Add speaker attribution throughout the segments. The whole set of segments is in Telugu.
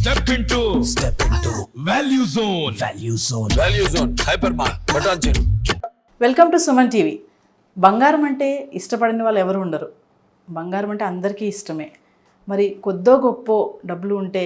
Speaker 1: Step into Value Zone Hypermart Button.
Speaker 2: Welcome to Suman TV. బంగారం అంటే ఇష్టపడని వాళ్ళు ఎవరు ఉండరు. బంగారం అంటే అందరికీ ఇష్టమే. మరి కొద్దో గొప్ప డబ్బులు ఉంటే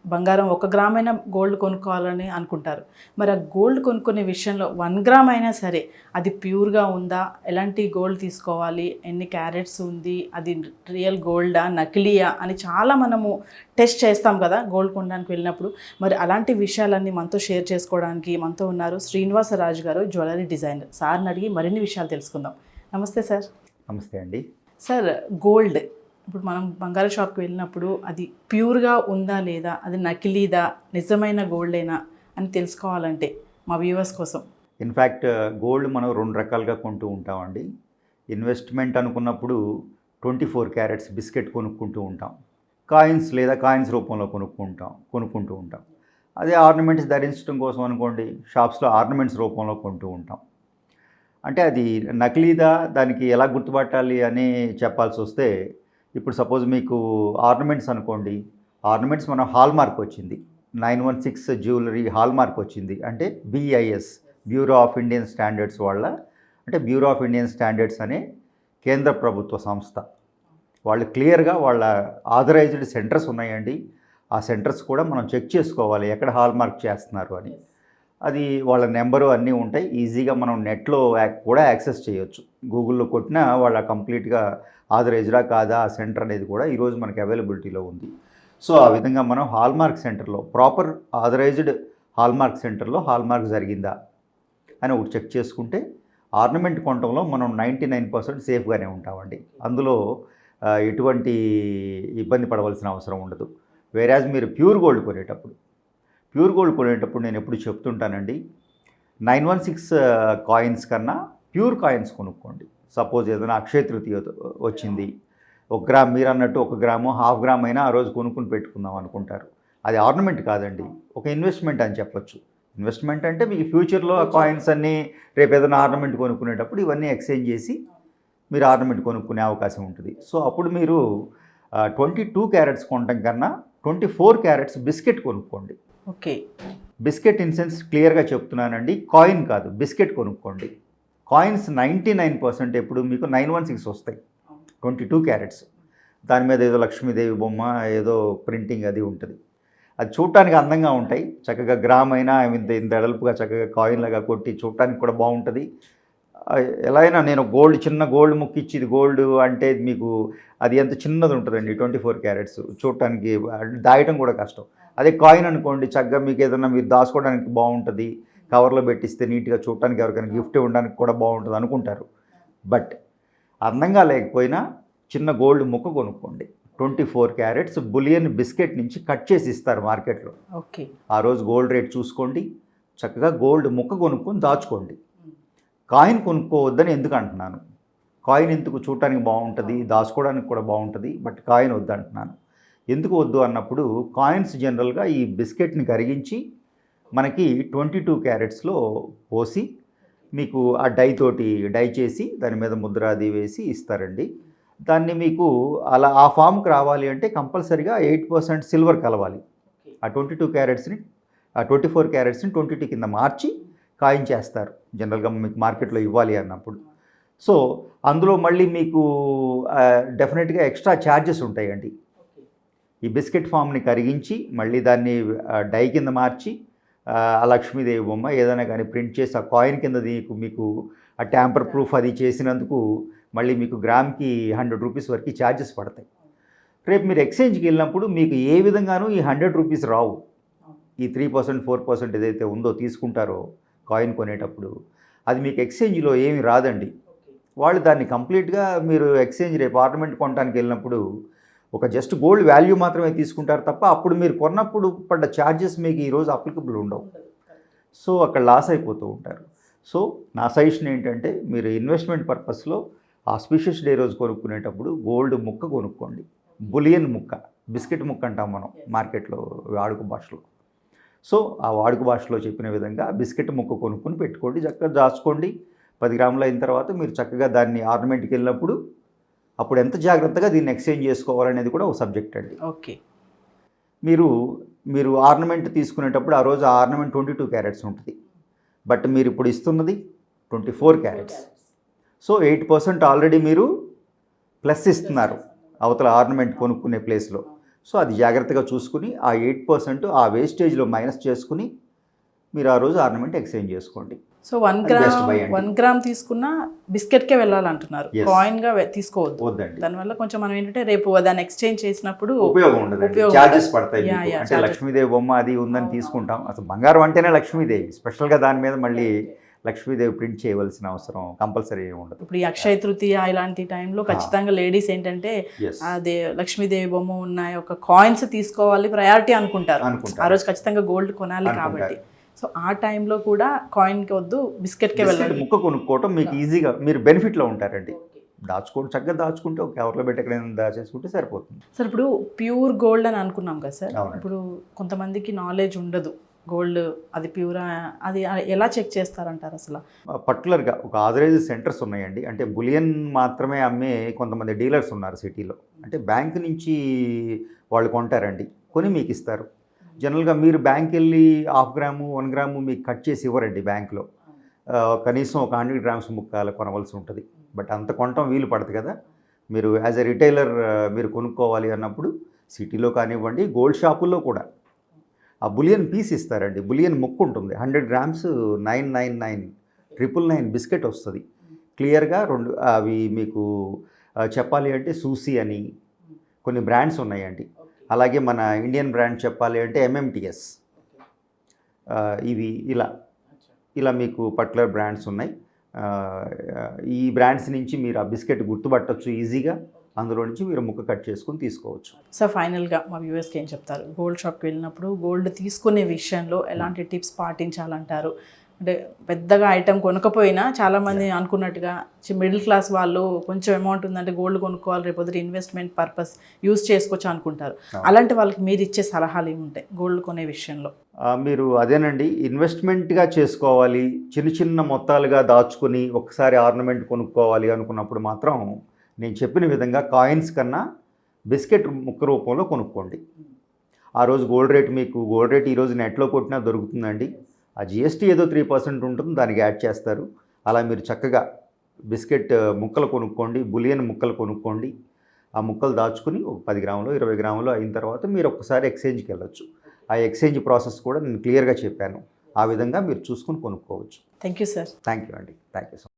Speaker 2: బంగారం 1 గ్రామైనా గోల్డ్ కొనుక్కోవాలని అనుకుంటారు. మరి ఆ గోల్డ్ కొనుక్కునే విషయంలో 1 గ్రామ్ అయినా సరే అది ప్యూర్గా ఉందా, ఎలాంటి గోల్డ్ తీసుకోవాలి, ఎన్ని క్యారెట్స్ ఉంది, అది రియల్ గోల్డా నకిలీయా అని చాలా మనము టెస్ట్ చేస్తాం కదా గోల్డ్ కొనడానికి వెళ్ళినప్పుడు. మరి అలాంటి విషయాలన్నీ మనతో షేర్ చేసుకోవడానికి మనతో ఉన్నారు శ్రీనివాసరాజు గారు, జ్యువెలరీ డిజైనర్. సార్ని అడిగి మరిన్ని విషయాలు తెలుసుకుందాం. నమస్తే సార్.
Speaker 3: నమస్తే అండి.
Speaker 2: సార్, గోల్డ్ ఇప్పుడు మనం బంగారు షాప్కి వెళ్ళినప్పుడు అది ప్యూర్గా ఉందా లేదా, అది నకిలీదా, నిజమైన గోల్డేనా అని తెలుసుకోవాలంటే మా వ్యూవర్స్ కోసం.
Speaker 3: ఇన్ఫ్యాక్ట్ గోల్డ్ మనం 2 రకాలుగా కొంటూ ఉంటామండి. ఇన్వెస్ట్మెంట్ అనుకున్నప్పుడు 24 క్యారెట్స్ బిస్కెట్ కొనుక్కుంటూ ఉంటాం. కాయిన్స్ లేదా కాయిన్స్ రూపంలో కొనుక్కుంటూ ఉంటాం. అదే ఆర్నమెంట్స్ ధరించడం కోసం అనుకోండి, షాప్స్లో ఆర్నమెంట్స్ రూపంలో కొంటూ ఉంటాం. అంటే అది నకిలీదా, దానికి ఎలా గుర్తుపట్టాలి అని చెప్పాల్సి వస్తే, ఇప్పుడు సపోజ్ మీకు ఆర్నమెంట్స్ అనుకోండి, ఆర్నమెంట్స్ మనం హాల్మార్క్ వచ్చింది, 916 జ్యువెలరీ హాల్మార్క్ వచ్చింది. అంటే BIS, bureau of Indian standards వాళ్ళ, అంటే బ్యూరో ఆఫ్ ఇండియన్ స్టాండర్డ్స్ అనే కేంద్ర ప్రభుత్వ సంస్థ వాళ్ళు క్లియర్గా వాళ్ళ ఆథరైజ్డ్ సెంటర్స్ ఉన్నాయండి. ఆ సెంటర్స్ కూడా మనం చెక్ చేసుకోవాలి ఎక్కడ హాల్మార్క్ చేస్తున్నారు అని. అది వాళ్ళ నెంబరు అన్నీ ఉంటాయి. ఈజీగా మనం నెట్లో కూడా యాక్సెస్ చేయొచ్చు. గూగుల్లో కొట్టినా వాళ్ళ కంప్లీట్గా ఆథరైజ్డా కాదా ఆ సెంటర్ అనేది కూడా ఈరోజు మనకి అవైలబిలిటీలో ఉంది. సో ఆ విధంగా మనం హాల్మార్క్ సెంటర్లో, ప్రాపర్ ఆథరైజ్డ్ హాల్మార్క్ సెంటర్లో హాల్మార్క్ జరిగిందా అని ఒకటి చెక్ చేసుకుంటే ఆర్నమెంట్ కొనటంలో మనం 99% సేఫ్గానే ఉంటామండి. అందులో ఎటువంటి ఇబ్బంది పడవలసిన అవసరం ఉండదు. వేరాజ్ మీరు ప్యూర్ గోల్డ్ కొనేటప్పుడు నేను ఎప్పుడు చెప్తుంటానండి, 916 కాయిన్స్ కన్నా ప్యూర్ కాయిన్స్ కొనుక్కోండి. సపోజ్ ఏదైనా అక్షయ తృతీయ వచ్చింది, 1 గ్రామ్, మీరు అన్నట్టు 1 గ్రాము, హాఫ్ గ్రామ్ అయినా ఆ రోజు కొనుక్కుని పెట్టుకుందాం అనుకుంటారు. అది ఆర్నమెంట్ కాదండి, ఒక ఇన్వెస్ట్మెంట్ అని చెప్పొచ్చు. ఇన్వెస్ట్మెంట్ అంటే మీకు ఫ్యూచర్లో ఆ కాయిన్స్ అన్నీ రేపు ఏదైనా ఆర్నమెంట్ కొనుక్కునేటప్పుడు ఇవన్నీ ఎక్స్చేంజ్ చేసి మీరు ఆర్నమెంట్ కొనుక్కునే అవకాశం ఉంటుంది. సో అప్పుడు మీరు 22 క్యారెట్స్ కొనడం కన్నా 24 క్యారెట్స్ బిస్కెట్ కొనుక్కోండి.
Speaker 2: ఓకే,
Speaker 3: బిస్కెట్ ఇన్ సెన్స్ క్లియర్గా చెప్తున్నానండి, కాయిన్ కాదు, బిస్కెట్ కొనుక్కోండి. కాయిన్స్ 99% ఎప్పుడు మీకు 916 వస్తాయి, 22 క్యారెట్స్. దాని మీద ఏదో లక్ష్మీదేవి బొమ్మ, ఏదో ప్రింటింగ్ అది ఉంటుంది. అది చూడటానికి అందంగా ఉంటాయి. చక్కగా గ్రామ్ అయినా ఇంత ఎడల్పుగా చక్కగా కాయిన్ లాగా కొట్టి చూడటానికి కూడా బాగుంటుంది. ఎలా అయినా నేను చిన్న గోల్డ్ ముక్క ఇచ్చి ఇది గోల్డ్ అంటే మీకు అది ఎంత చిన్నది ఉంటుందండి, 24 క్యారెట్స్. చూడటానికి దాయటం కూడా కష్టం. అదే కాయిన్ అనుకోండి, చక్కగా మీకు ఏదైనా మీరు దాచుకోవడానికి బాగుంటుంది, కవర్లో పెట్టిస్తే నీట్గా చూడటానికి, ఎవరికైనా గిఫ్ట్ ఇవ్వడానికి కూడా బాగుంటుంది అనుకుంటారు. బట్ అందంగా లేకపోయినా చిన్న గోల్డ్ ముక్క కొనుక్కోండి. 24 క్యారెట్స్ బులియన్ బిస్కెట్ నుంచి కట్ చేసి ఇస్తారు మార్కెట్లో.
Speaker 2: ఓకే,
Speaker 3: ఆ రోజు గోల్డ్ రేట్ చూసుకోండి, చక్కగా గోల్డ్ ముక్క కొనుక్కొని దాచుకోండి. కాయిన్ కొనుక్కోవద్దని ఎందుకు అంటున్నాను, కాయిన్ ఎందుకు చూడటానికి బాగుంటుంది, దాచుకోవడానికి కూడా బాగుంటుంది, బట్ కాయిన్ వద్దంటున్నాను. ఎందుకు వద్దు అన్నప్పుడు, కాయిన్స్ జనరల్గా ఈ బిస్కెట్ని కరిగించి మనకి 22 క్యారెట్స్లో పోసి మీకు ఆ డై చేసి దాని మీద ముద్ర అది వేసి ఇస్తారండి. దాన్ని మీకు అలా ఆ ఫామ్కి రావాలి అంటే కంపల్సరీగా 8% సిల్వర్ కలవాలి. ఆ 22 క్యారెట్స్ని, ఆ 24 క్యారెట్స్ని 22 కింద మార్చి కాయిన్ చేస్తారు జనరల్గా మీకు మార్కెట్లో ఇవ్వాలి అన్నప్పుడు. సో అందులో మళ్ళీ మీకు డెఫినెట్గా ఎక్స్ట్రా ఛార్జెస్ ఉంటాయండి. ఈ బిస్కెట్ ఫామ్ని కరిగించి మళ్ళీ దాన్ని డై కింద మార్చి ఆ లక్ష్మీదేవి బొమ్మ ఏదైనా కానీ ప్రింట్ చేసి ఆ కాయిన్ కింద మీకు ఆ ట్యాంపర్ ప్రూఫ్ అది చేసినందుకు మళ్ళీ మీకు గ్రామ్కి 100 రూపీస్ వరకు ఛార్జెస్ పడతాయి. రేపు మీరు ఎక్స్చేంజ్కి వెళ్ళినప్పుడు మీకు ఏ విధంగానూ ఈ 100 రూపీస్ రావు. ఈ 3%, 4% ఏదైతే ఉందో తీసుకుంటారో కాయిన్ కొనేటప్పుడు, అది మీకు ఎక్స్చేంజ్లో ఏమి రాదండి. వాళ్ళు దాన్ని కంప్లీట్గా మీరు ఎక్స్చేంజ్ రేపు ఆర్నమెంట్ కొనడానికి వెళ్ళినప్పుడు ఒక జస్ట్ గోల్డ్ వాల్యూ మాత్రమే తీసుకుంటారు తప్ప, అప్పుడు మీరు కొన్నప్పుడు పడ్డ ఛార్జెస్ మీకు ఈరోజు అప్లికబుల్ ఉండవు. సో అక్కడ లాస్ అయిపోతూ ఉంటారు. సో నా సజెషన్ ఏంటంటే, మీరు ఇన్వెస్ట్మెంట్ పర్పస్లో ఆస్పిషియస్ డే రోజు కొనుక్కునేటప్పుడు గోల్డ్ ముక్క కొనుక్కోండి. బులియన్ ముక్క, బిస్కెట్ ముక్క అంటాం మనం మార్కెట్లో వాడుక భాషలో. సో ఆ వాడుక భాషలో చెప్పిన విధంగా బిస్కెట్ ముక్క కొనుక్కొని పెట్టుకోండి, చక్కగా దాచుకోండి. 10 గ్రాములు అయిన తర్వాత మీరు చక్కగా దాన్ని ఆర్నమెంట్కి వెళ్ళినప్పుడు అప్పుడు ఎంత జాగ్రత్తగా దీన్ని ఎక్స్చేంజ్ చేసుకోవాలనేది కూడా ఒక సబ్జెక్ట్ అండి.
Speaker 2: ఓకే,
Speaker 3: మీరు మీరు ఆర్నమెంట్ తీసుకునేటప్పుడు ఆ రోజు ఆ ఆర్నమెంట్ 22 క్యారెట్స్ ఉంటుంది, బట్ మీరు ఇప్పుడు ఇస్తున్నది 24 క్యారెట్స్. సో 8% ఆల్రెడీ మీరు ప్లస్ ఇస్తున్నారు అవతల ఆర్నమెంట్ కొనుక్కునే ప్లేస్లో. సో అది జాగ్రత్తగా చూసుకుని ఆ 8% ఆ వేస్టేజ్లో మైనస్ చేసుకుని మీరు ఆ రోజు ఆర్నమెంట్ ఎక్స్చేంజ్ చేసుకోండి.
Speaker 2: సో 1 గ్రామ్ తీసుకున్న బిస్కెట్కే వెళ్ళాలంటున్నారు, కాయిన్గా తీసుకోవద్దు.
Speaker 3: వద్దండి,
Speaker 2: దానివల్ల కొంచెం మనం ఏంటంటే రేపు దాన్ని ఎక్స్చేంజ్ చేసినప్పుడు
Speaker 3: ఉపయోగం ఉండదు, చార్జెస్ పడతాయి మీకు. అంటే లక్ష్మీదేవి బొమ్మ అది ఉందని తీసుకుంటాం, అసలు బంగారం అంటేనే లక్ష్మీదేవి, స్పెషల్గా దాని మీద మళ్ళీ లక్ష్మీదేవి ప్రింట్ చేయవలసిన అవసరం కంపల్సరీ ఉండదు.
Speaker 2: ఇప్పుడు ఈ అక్షయ తృతీయ ఇలాంటి టైంలో ఖచ్చితంగా లేడీస్ ఏంటంటే అదే లక్ష్మీదేవి బొమ్మ ఉన్న ఒక కాయిన్స్ తీసుకోవాలి ప్రయారిటీ అనుకుంటారు. ఆ రోజు ఖచ్చితంగా గోల్డ్ కొనాలి కాబట్టి. సో ఆ టైంలో కూడా కాయిన్కి వద్దు, బిస్కెట్కే వెళ్ళాలి.
Speaker 3: ముక్క కొనుక్కోవటం మీకు ఈజీగా, మీరు బెనిఫిట్లో ఉంటారండి. దాచుకోండి, చక్కగా దాచుకుంటే ఒక కవర్లో పెట్టి ఎక్కడైనా దాచేసుకుంటే సరిపోతుంది.
Speaker 2: సార్ ఇప్పుడు ప్యూర్ గోల్డ్ అని అనుకున్నాం కదా సార్, ఇప్పుడు కొంతమందికి నాలెడ్జ్ ఉండదు గోల్డ్ అది ప్యూరా, అది ఎలా చెక్ చేస్తారంటారు అసలు?
Speaker 3: పర్టికులర్గా ఒక ఆథరైజ్ సెంటర్స్ ఉన్నాయండి, అంటే బులియన్ మాత్రమే అమ్మే కొంతమంది డీలర్స్ ఉన్నారు సిటీలో. అంటే బ్యాంక్ నుంచి వాళ్ళు కొంటారండి, కొని మీకు ఇస్తారు. జనరల్గా మీరు బ్యాంక్ వెళ్ళి 1/2 గ్రాము 1 గ్రాము మీకు కట్ చేసి ఇవ్వరండి బ్యాంక్లో. కనీసం ఒక 100 గ్రామ్స్ ముక్కలు కొనవలసి ఉంటుంది. బట్ అంత కొనటం వీలు పడదు కదా. మీరు యాజ్ ఎ రిటైలర్ మీరు కొనుక్కోవాలి అన్నప్పుడు సిటీలో కానివ్వండి, గోల్డ్ షాపుల్లో కూడా ఆ బులియన్ పీస్ ఇస్తారండి. బులియన్ ముక్కు ఉంటుంది, 100 గ్రామ్స్ 999 బిస్కెట్ వస్తుంది క్లియర్గా. అవి మీకు చెప్పాలి అంటే సూసీ అని కొన్ని బ్రాండ్స్ ఉన్నాయండి. అలాగే మన ఇండియన్ బ్రాండ్ చెప్పాలి అంటే MMTS, ఇవి ఇలా మీకు పర్టికులర్ బ్రాండ్స్ ఉన్నాయి. ఈ బ్రాండ్స్ నుంచి మీరు ఆ బిస్కెట్ గుర్తుపట్టవచ్చు ఈజీగా, అందులో నుంచి మీరు ముక్క కట్ చేసుకుని తీసుకోవచ్చు.
Speaker 2: సార్ ఫైనల్గా మా వ్యూవర్స్కి ఏం చెప్తారు? గోల్డ్ షాప్కి వెళ్ళినప్పుడు గోల్డ్ తీసుకునే విషయంలో ఎలాంటి టిప్స్ పాటించాలంటారు? అంటే పెద్దగా ఐటెం కొనకపోయినా చాలామంది అనుకున్నట్టుగా మిడిల్ క్లాస్ వాళ్ళు కొంచెం అమౌంట్ ఉందంటే గోల్డ్ కొనుక్కోవాలి, రేపు ఇన్వెస్ట్మెంట్ పర్పస్ యూజ్ చేసుకోవచ్చు అనుకుంటారు. అలాంటి వాళ్ళకి మీరు ఇచ్చే సలహాలు ఏముంటాయి గోల్డ్ కొనే విషయంలో?
Speaker 3: మీరు అదేనండి, ఇన్వెస్ట్మెంట్గా చేసుకోవాలి, చిన్న చిన్న మొత్తాలుగా దాచుకుని ఒకసారి ఆర్నమెంట్ కొనుక్కోవాలి అనుకున్నప్పుడు మాత్రం నేను చెప్పిన విధంగా కాయిన్స్ కన్నా బిస్కెట్ ముక్క రూపంలో కొనుక్కోండి. ఆ రోజు గోల్డ్ రేట్ ఈరోజు నెట్లో కొట్టినా దొరుకుతుందండి. ఆ GST ఏదో 3% ఉంటుంది, దానికి యాడ్ చేస్తారు. అలా మీరు చక్కగా బిస్కెట్ ముక్కలు కొనుక్కోండి, బులియన్ ముక్కలు కొనుక్కోండి. ఆ ముక్కలు దాచుకుని ఒక 10 గ్రాములు 20 గ్రాములు అయిన తర్వాత మీరు ఒక్కసారి ఎక్స్చేంజ్కి వెళ్ళొచ్చు. ఆ ఎక్స్చేంజ్ ప్రాసెస్ కూడా నేను క్లియర్గా చెప్పాను. ఆ విధంగా మీరు చూసుకుని కొనుక్కోవచ్చు.
Speaker 2: Thank you sir.
Speaker 3: Thank you అండి, థ్యాంక్ యూ సో మచ్.